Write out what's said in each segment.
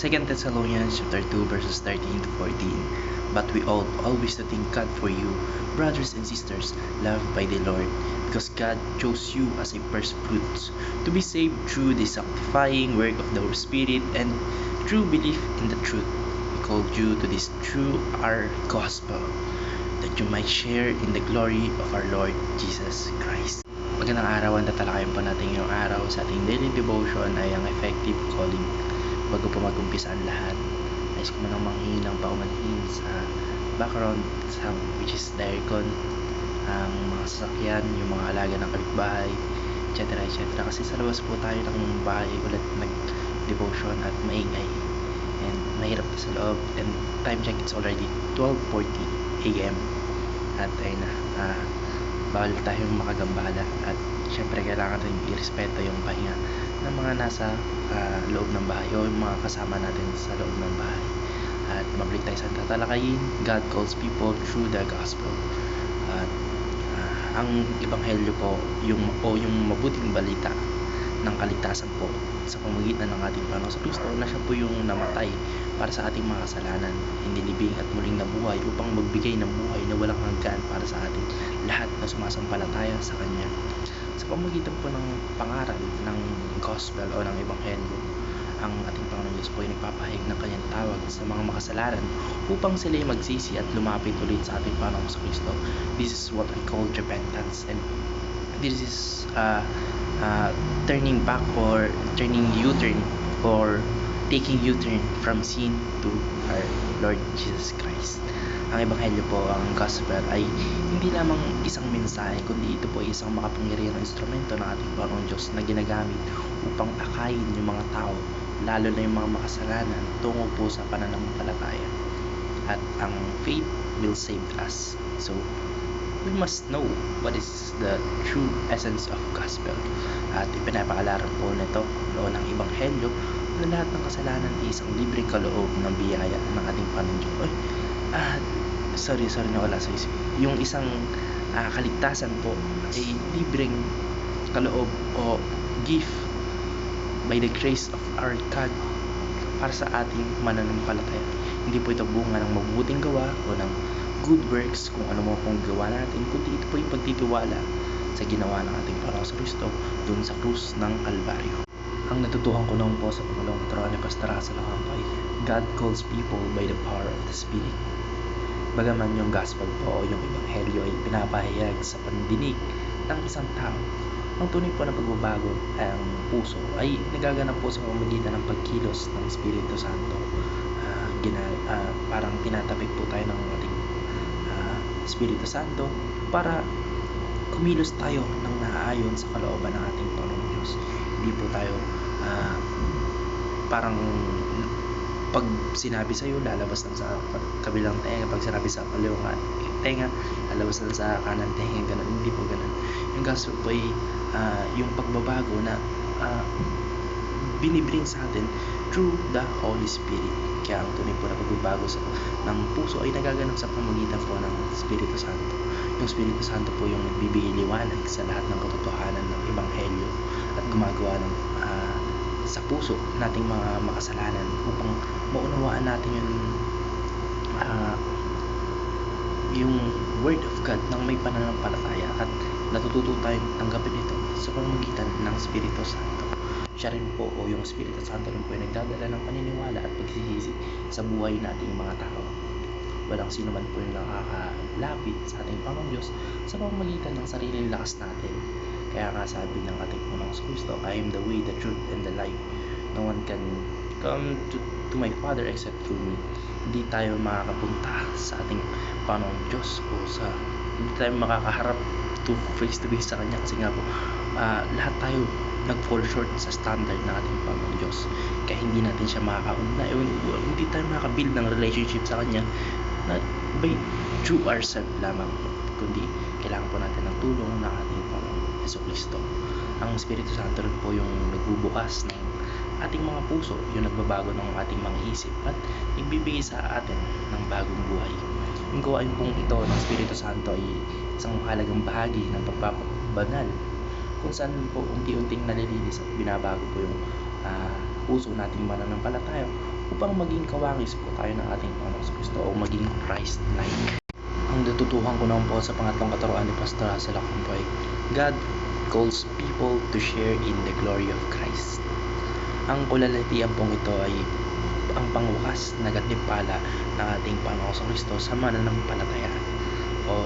2 Thessalonians chapter 2 verses 13 to 14. But we ought always to thank God for you, brothers and sisters, loved by the Lord, because God chose you as a first fruits to be saved through the sanctifying work of the Holy Spirit and through belief in the truth. We called you to this through our gospel, that you might share in the glory of our Lord Jesus Christ. Magandang araw, ang tatalakayin po natin ngayong araw sa ating daily devotion ay ang effective calling. Bago po mag-umpisa ang lahat, nais ko munang manghingi ng paumanhin sa background sound, which is the aircon, ang mga sasakyan, yung mga alaga ng kapitbahay, etc. etc. Kasi sa labas po tayo ng bahay ulit nag-devotion at maingay. And mahirap sa loob. And time check, it's already 12:40 AM. At ayun na, bawal tayong makagambala. At syempre kailangan rin i-respeto yung pahinga ng mga nasa loob ng bahay o yung mga kasama natin sa loob ng bahay. At mabalik tayo sa tatalakayin. God calls people through the gospel. At ang ebanghelyo po, yung mabuting balita ng kaligtasan po sa pamamagitan ng ating Panginoon Kristo na siya po yung namatay para sa ating mga kasalanan, inilibing at muling nabuhay upang magbigay ng buhay na walang hanggan para sa ating lahat na sumasampalataya sa Kanya. Sa pamamagitan po ng pangaral ng gospel o ng ebanghelyo, ang ating Panginoon Diyos po ay nagpapahayag ng Kanyang tawag sa mga makasalanan upang sila ay magsisi at lumapit ulit sa ating Panginoon Kristo. This is what I call repentance, and this is turning back or turning U-turn or taking U-turn from sin to our Lord Jesus Christ. Ang ebanghelyo po, ang gospel ay hindi lamang isang mensahe, kundi ito po ay isang makapangyarihang instrumento ng ating Panginoon Diyos na ginagamit upang akayin yung mga tao, lalo na yung mga makasalanan, tungo po sa pananampalataya. At ang faith will save us. So we must know what is the true essence of gospel. At ipinapaalala po nito ng ebanghelyo na lahat ng kasalanan ay isang libreng kaloob ng biyaya ng ating Panginoon Diyos. Sorry na wala sa isip. Yung isang kaligtasan po ay libreng kaloob o gift by the grace of our God para sa ating mananampalataya. Hindi po ito bunga ng mabubuting gawa o ng good works kung ano mo pong gawa natin, kundi ito po yung pagtitiwala sa ginawa ng ating Panginoon Kristo dun sa krus ng Kalbaryo. Ang natutuhan ko noon po sa pangalawang katarungan ni Pastor Russell ay God calls people by the power of the Spirit. Bagaman yung gospel po o yung ebanghelyo ay pinapahayag sa pandinig ng isang tao, ang tunay po na pagbabago ang puso ay nagaganap po sa pamamagitan ng pagkilos ng Espiritu Santo. Parang tinatapik po tayo ng ating Espiritu Santo para kumilos tayo ng naaayon sa kalooban ng ating Panginoon Diyos. Hindi po tayo parang pag sinabi sa'yo, lalabas lang sa kabilang tenga. Pag sinabi sa kaliwang tenga, lalabas lang sa kanan tenga. Ganun. Hindi po ganun. Yung gospel po ay yung pagbabago na binibring sa atin through the Holy Spirit. Kaya ang tunay po na pagbabago ng puso ay nagaganap sa pamamagitan po ng Espiritu Santo. Yung Espiritu Santo po yung nagbibigay liwanag sa lahat ng katotohanan ng ebanghelyo at gumagawa ng sa puso nating mga makasalanan upang maunawaan natin yung Word of God ng may pananampalataya at natututo tayong tanggapin ito sa pamamagitan ng Espiritu Santo. Siya rin po o yung Espiritu Santo rin po ay nagdadala ng paniniwala at pagsisisi sa buhay nating mga tao. Walang sino man po yung nakakalapit sa ating Panginoon Diyos sa pamamagitan ng sariling lakas natin. Kaya nga sabi ng ating Panginoon Kristo, I am the way, the truth, and the life. No one can come to my Father except through me. Hindi tayo makakapunta sa ating Panginoon Diyos o hindi tayo makakaharap face to face sa Kanya kasi nga po lahat tayo nag-fall short sa standard ng ating Panginoon Diyos. Kaya hindi natin siya makakaunla. Hindi tayo makakabuild ng relationship sa Kanya by through ourselves lamang, kundi kailangan po natin ng tulong ng ating Panginoon Jesucristo. Ang Espiritu Santo rin po yung nagbubukas ng ating mga puso, yung nagbabago ng ating mga isip at nagbibigay sa atin ng bagong buhay. Yung gawain pong ito ng Espiritu Santo ay isang mahalagang bahagi ng pagpapabanal kung saan po unti-unting nalilinis at binabago po yung puso nating mananampalataya upang maging kawangis po tayo ng ating Panginoong Kristo o maging Christ-like. Ang natutuhan ko naman po sa pangatlong katuruan ni Pastor Russell Acampoy, God calls people to share in the glory of Christ. Ang kalalatian pong ito ay ang pangwakas na gantimpala ng ating Panginoong Kristo sa mananampalataya o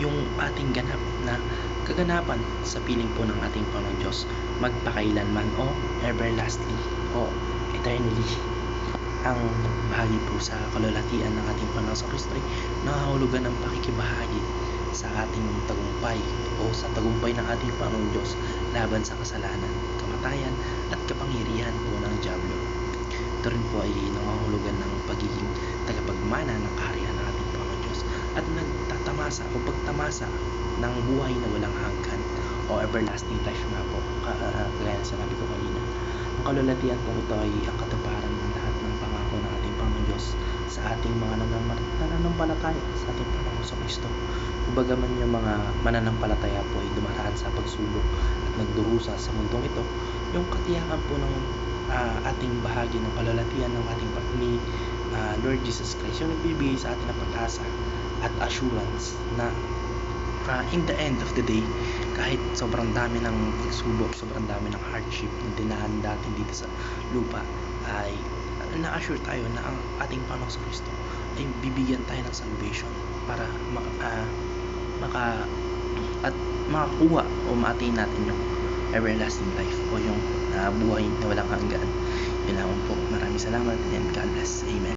yung ating ganap na kaganapan sa piling po ng ating Panginoon Diyos magpakailanman o everlasting o eternally. Ang bahagi po sa kalalatian ng ating Panginoong Kristo ay nangahulugan ng pakikibahagi sa ating tagumpay o sa tagumpay ng ating Panginoong Diyos laban sa kasalanan, kamatayan at kapangyarihan po ng Diablo. Ito rin po ay nangahulugan ng pagiging tagapagmana ng kaharian ng ating Panginoong Diyos at nagtatamasa o pagtamasa ng buhay na walang hanggan o everlasting life nga po, kagaya na sinabi ko kanina. Ang kalalatian po ito ay ang katuparan ng lahat ng pangako ng ating Panginoon Diyos sa ating mga nananampalataya sa ating Panginoon sa Kristo. Bagaman yung mga mananampalataya po ay dumaraan sa pagsubok at nagdurusa sa mundong ito, yung katiyakan po ng ating bahagi ng kalalatian ng ating ni Lord Jesus Christ, yung nagbibigay sa atin ng pag-asa at assurance na in the end of the day, kahit sobrang dami ng pagsubok, sobrang dami ng hardship na dinaan natin dito sa lupa, ay na-assure tayo na ang ating Panginoong Kristo ay bibigyan tayo ng salvation para makakuha o ma-attain natin yung everlasting life o yung buhay na walang hanggan. Yun lang po. Maraming salamat and God bless. Amen.